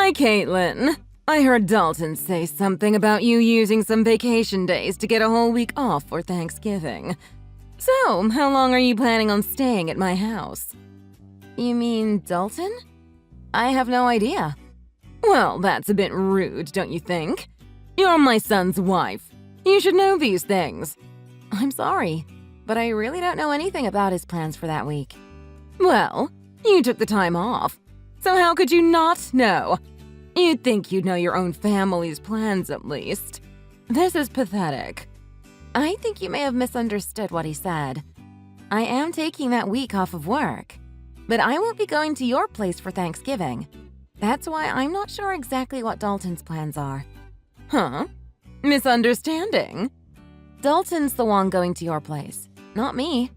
Hi, Caitlin. I heard Dalton say something about you using some vacation days to get a whole week off for Thanksgiving. So, how long are you planning on staying at my house? You mean Dalton? I have no idea. Well, that's a bit rude, don't you think? You're my son's wife. You should know these things. I'm sorry, but I really don't know anything about his plans for that week. Well, you took the time off, so how could you not know? You'd think you'd know your own family's plans at least. This is pathetic. I think you may have misunderstood what he said. I am taking that week off of work, but I won't be going to your place for Thanksgiving. That's why I'm not sure exactly what Dalton's plans are. Huh? Misunderstanding? Dalton's the one going to your place, not me.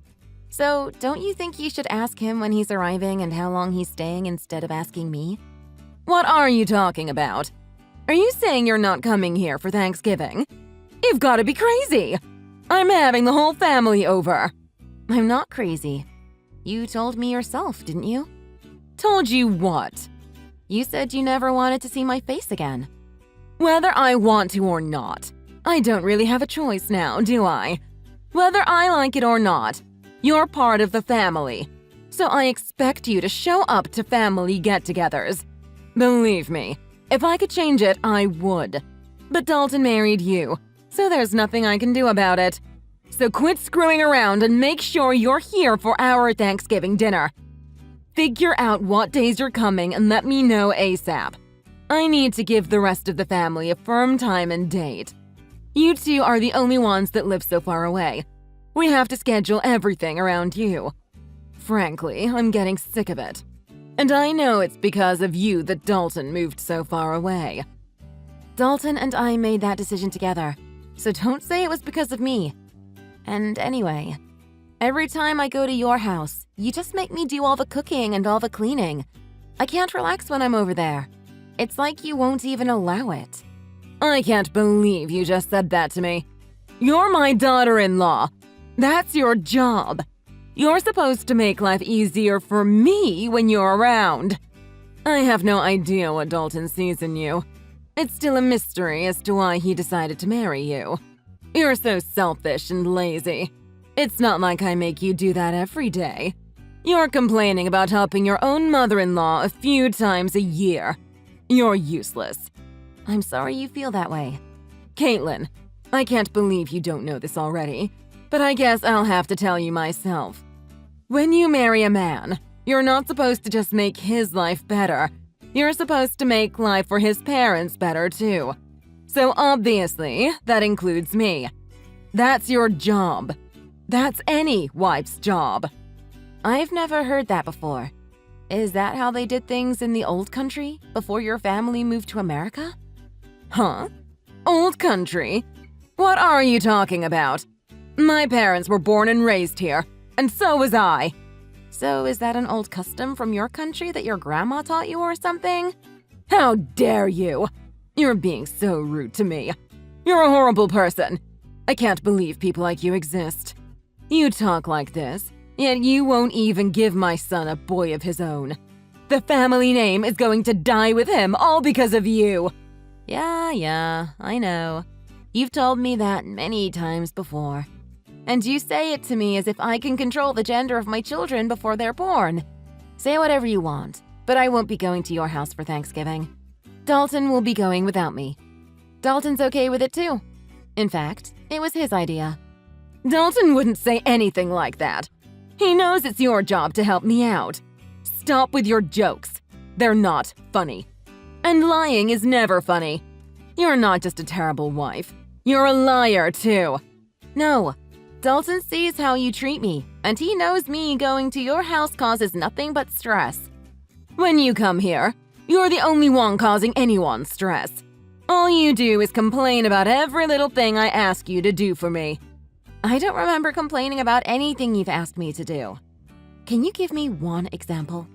So, don't you think you should ask him when he's arriving and how long he's staying instead of asking me? What are you talking about? Are you saying you're not coming here for Thanksgiving? You've got to be crazy! I'm having the whole family over. I'm not crazy. You told me yourself, didn't you? Told you what? You said you never wanted to see my face again. Whether I want to or not, I don't really have a choice now, do I? Whether I like it or not, you're part of the family. So I expect you to show up to family get-togethers. Believe me, if I could change it, I would. But Dalton married you, so there's nothing I can do about it. So quit screwing around and make sure you're here for our Thanksgiving dinner. Figure out what days you're coming and let me know ASAP. I need to give the rest of the family a firm time and date. You two are the only ones that live so far away. We have to schedule everything around you. Frankly, I'm getting sick of it. And I know it's because of you that Dalton moved so far away. Dalton and I made that decision together, so don't say it was because of me. And anyway, every time I go to your house, you just make me do all the cooking and all the cleaning. I can't relax when I'm over there. It's like you won't even allow it. I can't believe you just said that to me. You're my daughter-in-law. That's your job. You're supposed to make life easier for me when you're around. I have no idea what Dalton sees in you. It's still a mystery as to why he decided to marry you. You're so selfish and lazy. It's not like I make you do that every day. You're complaining about helping your own mother-in-law a few times a year. You're useless. I'm sorry you feel that way. Caitlin, I can't believe you don't know this already, but I guess I'll have to tell you myself. When you marry a man, you're not supposed to just make his life better. You're supposed to make life for his parents better too. So obviously, that includes me. That's your job. That's any wife's job. I've never heard that before. Is that how they did things in the old country before your family moved to America? Huh? Old country? What are you talking about? My parents were born and raised here, and so was I. So is that an old custom from your country that your grandma taught you or something? How dare you! You're being so rude to me. You're a horrible person. I can't believe people like you exist. You talk like this, yet you won't even give my son a boy of his own. The family name is going to die with him all because of you. Yeah, I know. You've told me that many times before. And you say it to me as if I can control the gender of my children before they're born. Say whatever you want, but I won't be going to your house for Thanksgiving. Dalton will be going without me. Dalton's okay with it too. In fact, it was his idea. Dalton wouldn't say anything like that. He knows it's your job to help me out. Stop with your jokes. They're not funny. And lying is never funny. You're not just a terrible wife. You're a liar too. No. Dalton sees how you treat me, and he knows me going to your house causes nothing but stress. When you come here, you're the only one causing anyone stress. All you do is complain about every little thing I ask you to do for me. I don't remember complaining about anything you've asked me to do. Can you give me one example?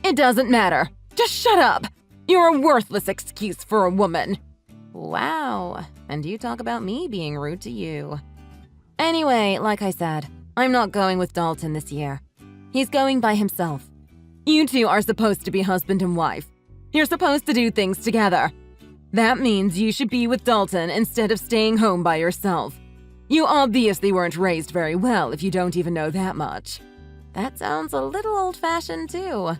It doesn't matter. Just shut up. You're a worthless excuse for a woman. Wow, and you talk about me being rude to you. Anyway, like I said, I'm not going with Dalton this year. He's going by himself. You two are supposed to be husband and wife. You're supposed to do things together. That means you should be with Dalton instead of staying home by yourself. You obviously weren't raised very well if you don't even know that much. That sounds a little old-fashioned too.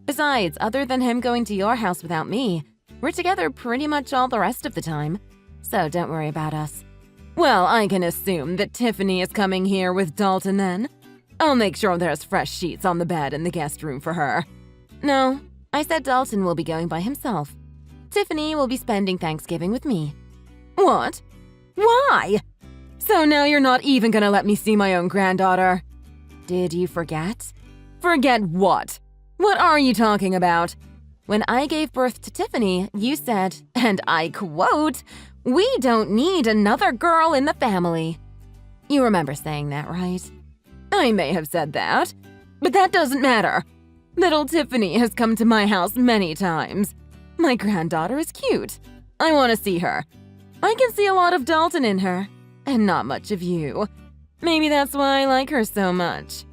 Besides, other than him going to your house without me, we're together pretty much all the rest of the time. So don't worry about us. Well, I can assume that Tiffany is coming here with Dalton then. I'll make sure there's fresh sheets on the bed in the guest room for her. No, I said Dalton will be going by himself. Tiffany will be spending Thanksgiving with me. What? Why? So now you're not even gonna let me see my own granddaughter? Did you forget? Forget what? What are you talking about? When I gave birth to Tiffany, you said, and I quote, "We don't need another girl in the family." You remember saying that, right? I may have said that, but that doesn't matter. Little Tiffany has come to my house many times. My granddaughter is cute. I want to see her. I can see a lot of Dalton in her, and not much of you. Maybe that's why I like her so much.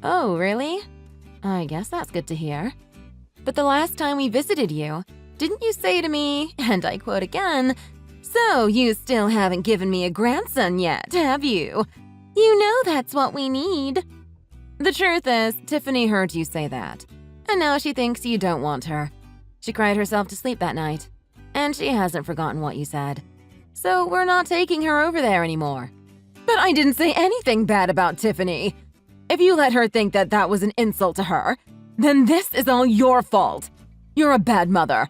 Oh, really? I guess that's good to hear. But the last time we visited you, didn't you say to me, and I quote again, "So you still haven't given me a grandson yet, have you? You know that's what we need." The truth is, Tiffany heard you say that, and now she thinks you don't want her. She cried herself to sleep that night, and she hasn't forgotten what you said. So we're not taking her over there anymore. But I didn't say anything bad about Tiffany. If you let her think that that was an insult to her, then this is all your fault. You're a bad mother.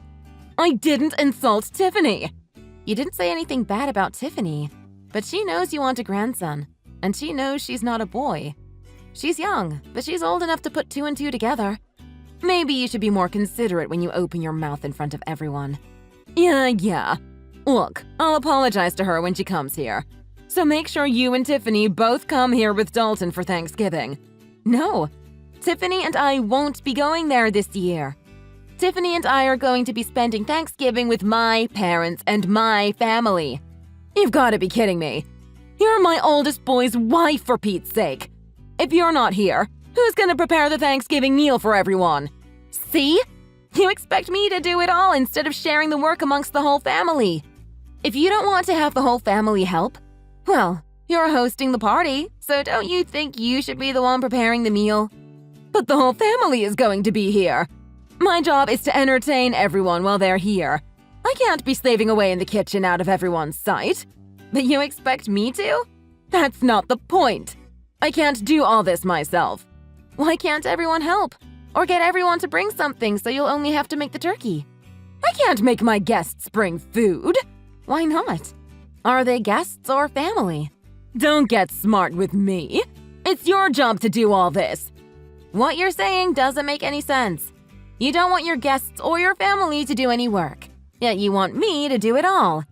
I didn't insult Tiffany. You didn't say anything bad about Tiffany, but she knows you want a grandson, and she knows she's not a boy. She's young, but she's old enough to put two and two together. Maybe you should be more considerate when you open your mouth in front of everyone. Yeah. Look, I'll apologize to her when she comes here. So make sure you and Tiffany both come here with Dalton for Thanksgiving. No, Tiffany and I won't be going there this year. Tiffany and I are going to be spending Thanksgiving with my parents and my family. You've got to be kidding me. You're my oldest boy's wife, for Pete's sake. If you're not here, who's going to prepare the Thanksgiving meal for everyone? See? You expect me to do it all instead of sharing the work amongst the whole family. If you don't want to have the whole family help, well, you're hosting the party, so don't you think you should be the one preparing the meal? But the whole family is going to be here. My job is to entertain everyone while they're here. I can't be slaving away in the kitchen out of everyone's sight. But you expect me to? That's not the point. I can't do all this myself. Why can't everyone help? Or get everyone to bring something so you'll only have to make the turkey? I can't make my guests bring food. Why not? Are they guests or family? Don't get smart with me. It's your job to do all this. What you're saying doesn't make any sense. You don't want your guests or your family to do any work, yet you want me to do it all.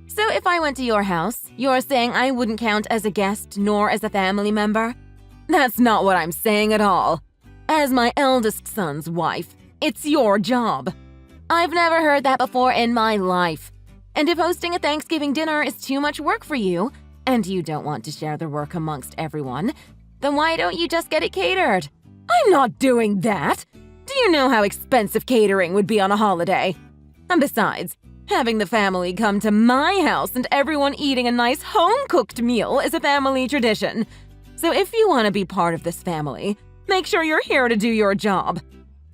So if I went to your house, you're saying I wouldn't count as a guest nor as a family member? That's not what I'm saying at all. As my eldest son's wife, it's your job. I've never heard that before in my life. And if hosting a Thanksgiving dinner is too much work for you, and you don't want to share the work amongst everyone, then why don't you just get it catered? I'm not doing that! Do you know how expensive catering would be on a holiday? And besides, having the family come to my house and everyone eating a nice home-cooked meal is a family tradition. So if you want to be part of this family, make sure you're here to do your job.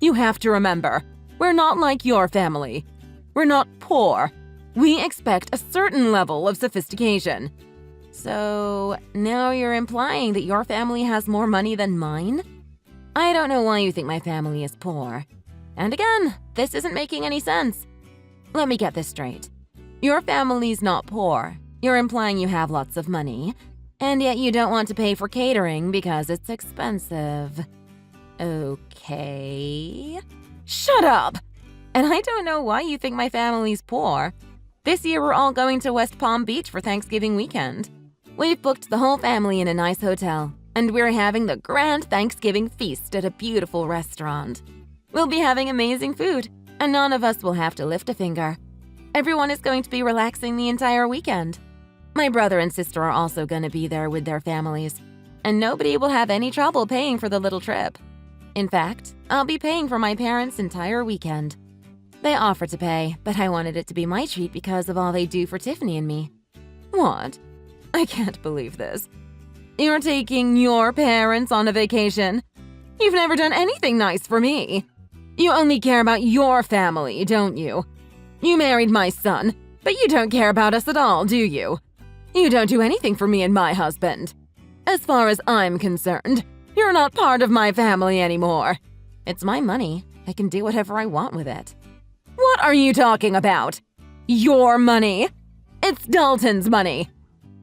You have to remember, we're not like your family. We're not poor. We expect a certain level of sophistication. So now you're implying that your family has more money than mine? I don't know why you think my family is poor. And again, this isn't making any sense. Let me get this straight. Your family's not poor. You're implying you have lots of money, and yet you don't want to pay for catering because it's expensive. Okay. Shut up! And I don't know why you think my family's poor. This year we're all going to West Palm Beach for Thanksgiving weekend. We've booked the whole family in a nice hotel, and we're having the grand Thanksgiving feast at a beautiful restaurant. We'll be having amazing food, and none of us will have to lift a finger. Everyone is going to be relaxing the entire weekend. My brother and sister are also going to be there with their families, and nobody will have any trouble paying for the little trip. In fact, I'll be paying for my parents' entire weekend. They offered to pay, but I wanted it to be my treat because of all they do for Tiffany and me. What? I can't believe this. You're taking your parents on a vacation? You've never done anything nice for me. You only care about your family, don't you? You married my son, but you don't care about us at all, do you? You don't do anything for me and my husband. As far as I'm concerned, you're not part of my family anymore. It's my money. I can do whatever I want with it. What are you talking about? Your money? It's Dalton's money.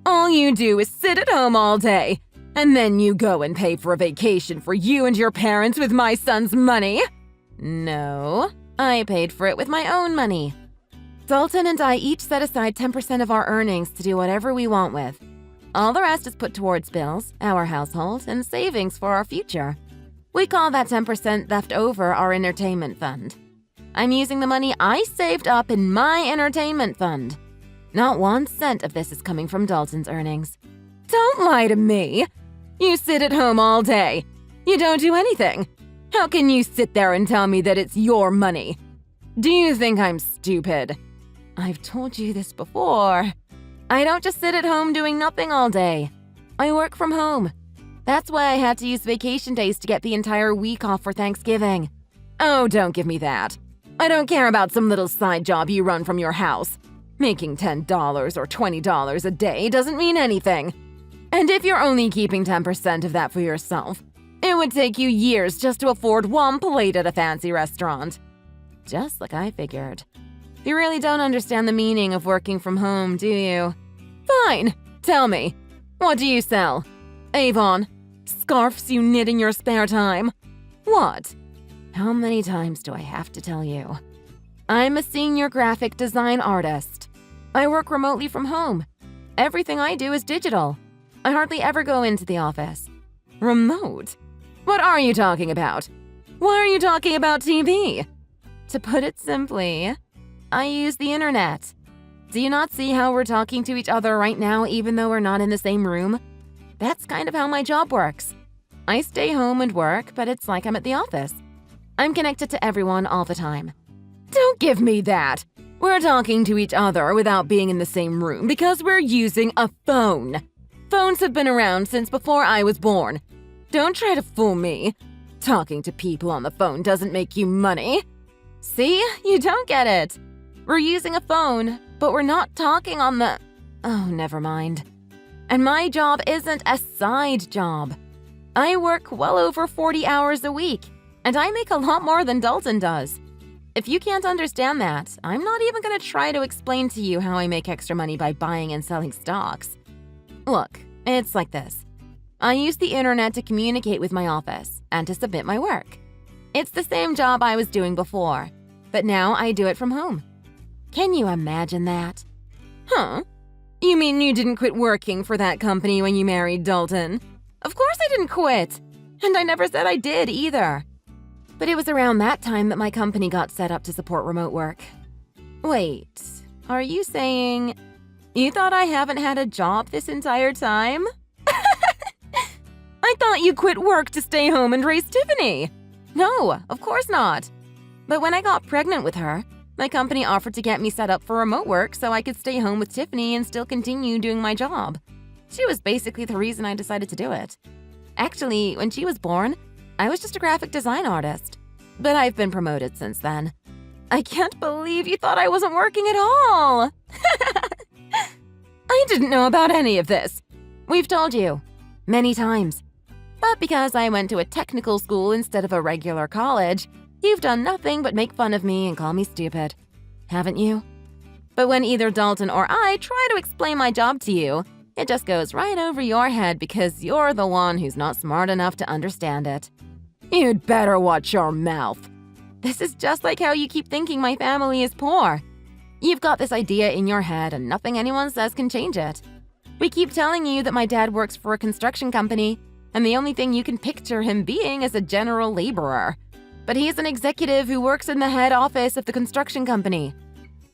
All you do is sit at home all day, and then you go and pay for a vacation for you and your parents with my son's money? No, I paid for it with my own money. Dalton and I each set aside 10% of our earnings to do whatever we want with. All the rest is put towards bills, our household, and savings for our future. We call that 10% left over our entertainment fund. I'm using the money I saved up in my entertainment fund. Not 1 cent of this is coming from Dalton's earnings. Don't lie to me. You sit at home all day. You don't do anything. How can you sit there and tell me that it's your money? Do you think I'm stupid? I've told you this before. I don't just sit at home doing nothing all day. I work from home. That's why I had to use vacation days to get the entire week off for Thanksgiving. Oh, don't give me that. I don't care about some little side job you run from your house. Making $10 or $20 a day doesn't mean anything. And if you're only keeping 10% of that for yourself, it would take you years just to afford 1 plate at a fancy restaurant. Just like I figured. You really don't understand the meaning of working from home, do you? Fine, tell me. What do you sell? Avon? Scarves you knit in your spare time? What? How many times do I have to tell you? I'm a senior graphic design artist. I work remotely from home. Everything I do is digital. I hardly ever go into the office. Remote? What are you talking about? Why are you talking about TV? To put it simply, I use the internet. Do you not see how we're talking to each other right now even though we're not in the same room? That's kind of how my job works. I stay home and work, but it's like I'm at the office. I'm connected to everyone all the time. Don't give me that. We're talking to each other without being in the same room because we're using a phone. Phones have been around since before I was born. Don't try to fool me. Talking to people on the phone doesn't make you money. See? You don't get it. We're using a phone, but we're not talking on the… Oh, never mind. And my job isn't a side job. I work well over 40 hours a week, and I make a lot more than Dalton does. If you can't understand that, I'm not even going to try to explain to you how I make extra money by buying and selling stocks. Look, it's like this. I use the internet to communicate with my office and to submit my work. It's the same job I was doing before, but now I do it from home. Can you imagine that? Huh? You mean you didn't quit working for that company when you married Dalton? Of course I didn't quit, and I never said I did either. But it was around that time that my company got set up to support remote work. Wait, are you saying you thought I haven't had a job this entire time? I thought you quit work to stay home and raise Tiffany. No, of course not. But when I got pregnant with her, my company offered to get me set up for remote work so I could stay home with Tiffany and still continue doing my job. She was basically the reason I decided to do it. Actually, when she was born, I was just a graphic design artist. But I've been promoted since then. I can't believe you thought I wasn't working at all! I didn't know about any of this. We've told you. Many times. But because I went to a technical school instead of a regular college, you've done nothing but make fun of me and call me stupid. Haven't you? But when either Dalton or I try to explain my job to you, it just goes right over your head because you're the one who's not smart enough to understand it. You'd better watch your mouth. This is just like how you keep thinking my family is poor. You've got this idea in your head and nothing anyone says can change it. We keep telling you that my dad works for a construction company, and the only thing you can picture him being is a general laborer. But he's an executive who works in the head office of the construction company.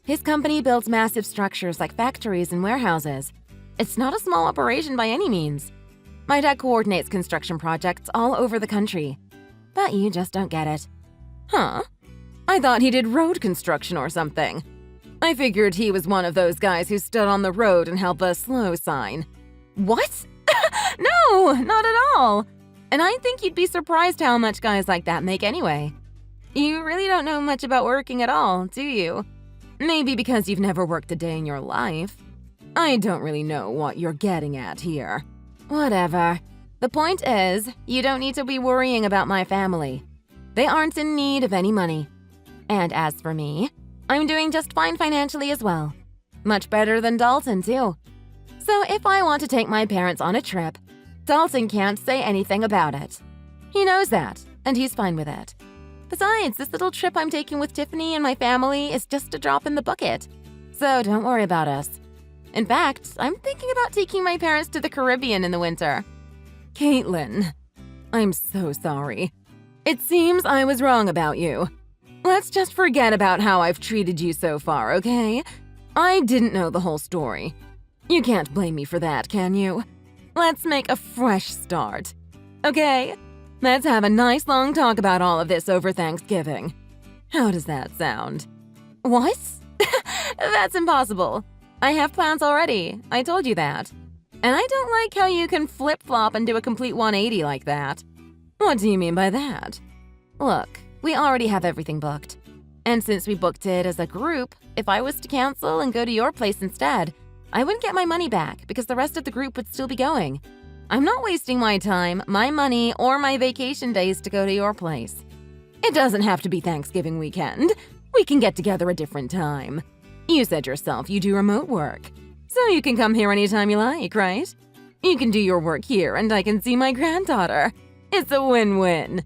His company builds massive structures like factories and warehouses. It's not a small operation by any means. My dad coordinates construction projects all over the country. But you just don't get it. Huh? I thought he did road construction or something. I figured he was one of those guys who stood on the road and held a slow sign. What? No, not at all. And I think you'd be surprised how much guys like that make anyway. You really don't know much about working at all, do you? Maybe because you've never worked a day in your life. I don't really know what you're getting at here. Whatever. The point is, you don't need to be worrying about my family. They aren't in need of any money. And as for me, I'm doing just fine financially as well. Much better than Dalton, too. So if I want to take my parents on a trip, Dalton can't say anything about it. He knows that, and he's fine with it. Besides, this little trip I'm taking with Tiffany and my family is just a drop in the bucket. So don't worry about us. In fact, I'm thinking about taking my parents to the Caribbean in the winter. Caitlin, I'm so sorry. It seems I was wrong about you. Let's just forget about how I've treated you so far, okay? I didn't know the whole story. You can't blame me for that, can you? Let's make a fresh start, okay? Let's have a nice long talk about all of this over Thanksgiving. How does that sound? What? That's impossible. I have plans already. I told you that. And I don't like how you can flip-flop and do a complete 180 like that. What do you mean by that? Look, we already have everything booked. And since we booked it as a group, if I was to cancel and go to your place instead, I wouldn't get my money back because the rest of the group would still be going. I'm not wasting my time, my money, or my vacation days to go to your place. It doesn't have to be Thanksgiving weekend. We can get together a different time. You said yourself you do remote work, so you can come here anytime you like, right? You can do your work here and I can see my granddaughter. It's a win-win.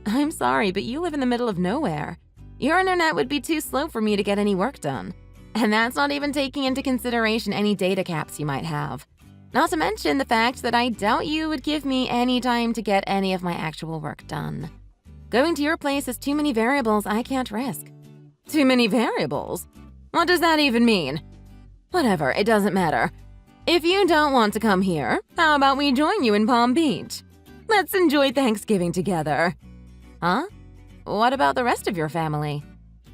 I'm sorry, but you live in the middle of nowhere. Your internet would be too slow for me to get any work done. And that's not even taking into consideration any data caps you might have. Not to mention the fact that I doubt you would give me any time to get any of my actual work done. Going to your place has too many variables I can't risk. Too many variables? What does that even mean? Whatever, it doesn't matter. If you don't want to come here, how about we join you in Palm Beach? Let's enjoy Thanksgiving together. Huh? What about the rest of your family?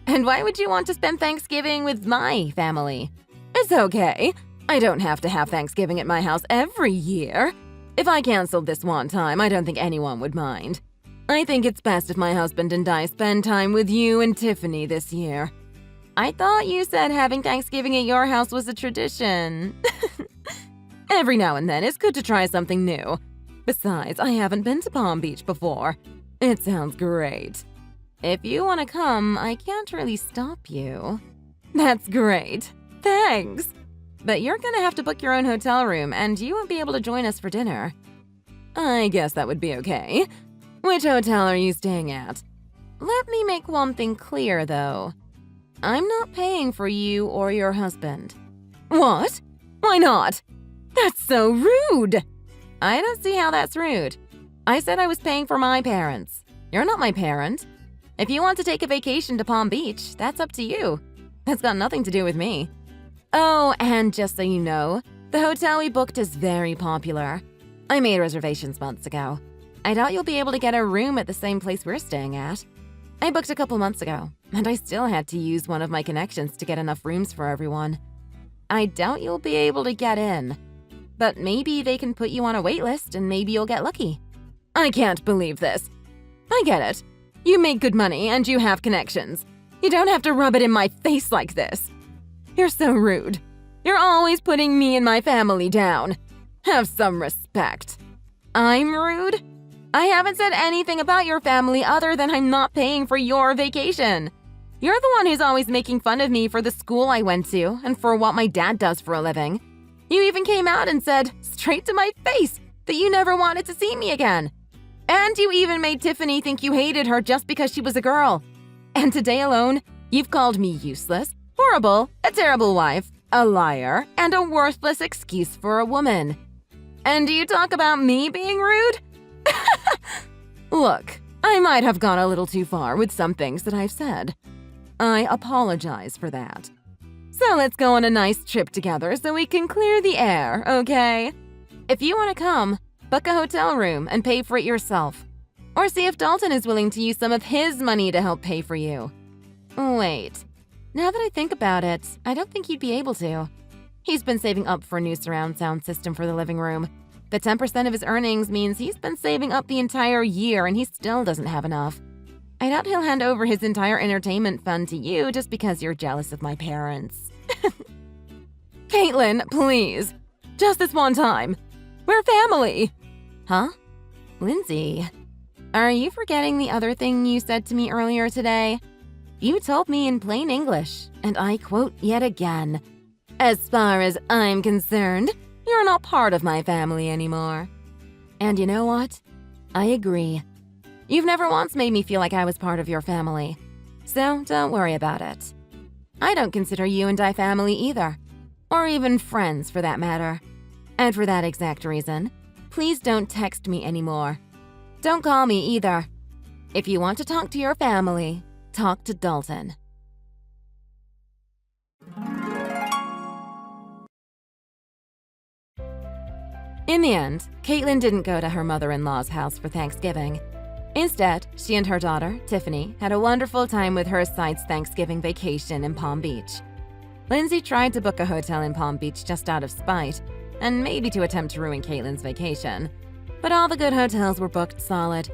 And why would you want to spend Thanksgiving with my family? It's okay. I don't have to have Thanksgiving at my house every year. If I canceled this one time, I don't think anyone would mind. I think it's best if my husband and I spend time with you and Tiffany this year. I thought you said having Thanksgiving at your house was a tradition. Every now and then, it's good to try something new. Besides, I haven't been to Palm Beach before. It sounds great. If you want to come, I can't really stop you. That's great. Thanks. But you're gonna have to book your own hotel room, and you won't be able to join us for dinner. I guess that would be okay. Which hotel are you staying at? Let me make one thing clear, though. I'm not paying for you or your husband. What? Why not? That's so rude! I don't see how that's rude. I said I was paying for my parents. You're not my parent. If you want to take a vacation to Palm Beach, that's up to you. That's got nothing to do with me. Oh, and just so you know, the hotel we booked is very popular. I made reservations months ago. I doubt you'll be able to get a room at the same place we're staying at. I booked a couple months ago, and I still had to use one of my connections to get enough rooms for everyone. I doubt you'll be able to get in, but maybe they can put you on a wait list and maybe you'll get lucky. I can't believe this. I get it. You make good money and you have connections. You don't have to rub it in my face like this. You're so rude. You're always putting me and my family down. Have some respect. I'm rude? I haven't said anything about your family other than I'm not paying for your vacation. You're the one who's always making fun of me for the school I went to and for what my dad does for a living. You even came out and said, straight to my face, that you never wanted to see me again. And you even made Tiffany think you hated her just because she was a girl. And today alone, you've called me useless, horrible, a terrible wife, a liar, and a worthless excuse for a woman. And do you talk about me being rude? Look, I might have gone a little too far with some things that I've said. I apologize for that. So let's go on a nice trip together so we can clear the air, okay? If you want to come, book a hotel room and pay for it yourself. Or see if Dalton is willing to use some of his money to help pay for you. Wait. Now that I think about it, I don't think you'd be able to. He's been saving up for a new surround sound system for the living room. But 10% of his earnings means he's been saving up the entire year and he still doesn't have enough. I doubt he'll hand over his entire entertainment fund to you just because you're jealous of my parents. Caitlin, please. Just this one time. We're family. Huh? Lindsay, are you forgetting the other thing you said to me earlier today? You told me in plain English, and I quote yet again, "As far as I'm concerned, you're not part of my family anymore." And you know what? I agree. You've never once made me feel like I was part of your family. So don't worry about it. I don't consider you and I family either. Or even friends, for that matter. And for that exact reason, please don't text me anymore. Don't call me either. If you want to talk to your family, talk to Dalton. In the end, Caitlin didn't go to her mother-in-law's house for Thanksgiving. Instead, she and her daughter, Tiffany, had a wonderful time with her side's Thanksgiving vacation in Palm Beach. Lindsay tried to book a hotel in Palm Beach just out of spite, and maybe to attempt to ruin Caitlin's vacation. But all the good hotels were booked solid.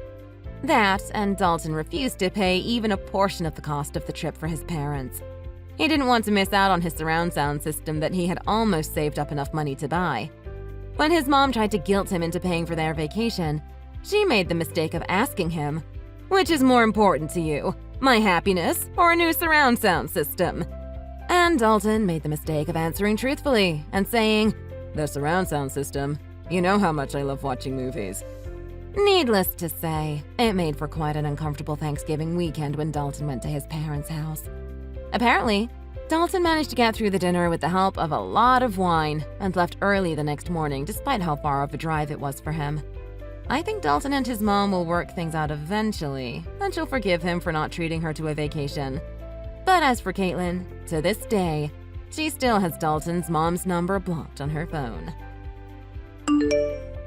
That, and Dalton refused to pay even a portion of the cost of the trip for his parents. He didn't want to miss out on his surround sound system that he had almost saved up enough money to buy. When his mom tried to guilt him into paying for their vacation, she made the mistake of asking him, "Which is more important to you, my happiness or a new surround sound system?" And Dalton made the mistake of answering truthfully and saying, "The surround sound system. You know how much I love watching movies." Needless to say, it made for quite an uncomfortable Thanksgiving weekend when Dalton went to his parents' house. Apparently, Dalton managed to get through the dinner with the help of a lot of wine and left early the next morning despite how far of a drive it was for him. I think Dalton and his mom will work things out eventually, and she'll forgive him for not treating her to a vacation. But as for Caitlin, to this day, she still has Dalton's mom's number blocked on her phone.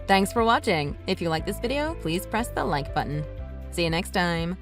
Thanks for watching. If you like this video, please press the like button. See you next time.